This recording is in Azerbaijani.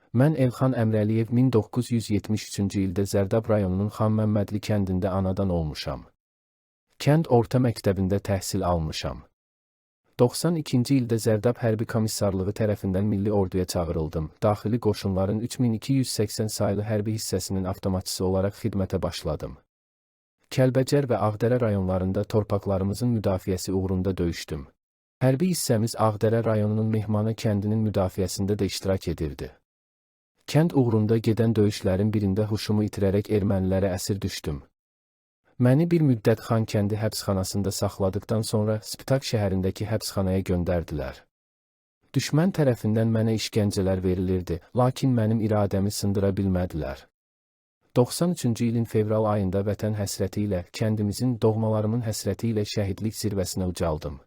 Mən Elxan Əmrəliyev 1973-cü ildə Zərdab rayonunun Xanməmmədli kəndində anadan olmuşam. Kənd orta məktəbində təhsil almışam. 92-ci ildə Zərdab Hərbi Komissarlığı tərəfindən milli orduya çağırıldım. Daxili qoşunların 3280 saylı hərbi hissəsinin avtomatçısı olaraq xidmətə başladım. Kəlbəcər və Ağdərə rayonlarında torpaqlarımızın müdafiəsi uğrunda döyüşdüm. Hərbi hissəmiz Ağdərə rayonunun Mehmanə kəndinin müdafiəsində də iştirak edirdi. Kənd uğrunda gedən döyüşlərin birində huşumu itirərək ermənilərə əsir düşdüm. Məni bir müddət Xankəndi həbsxanasında saxladıqdan sonra Spitak şəhərindəki həbsxanaya göndərdilər. Düşmən tərəfindən mənə işgəncələr verilirdi, lakin mənim iradəmi sındıra bilmədilər. 93-cü ilin fevral ayında vətən həsrəti ilə, kəndimizin, doğmalarımın həsrəti ilə şəhidlik zirvəsinə ucaldım.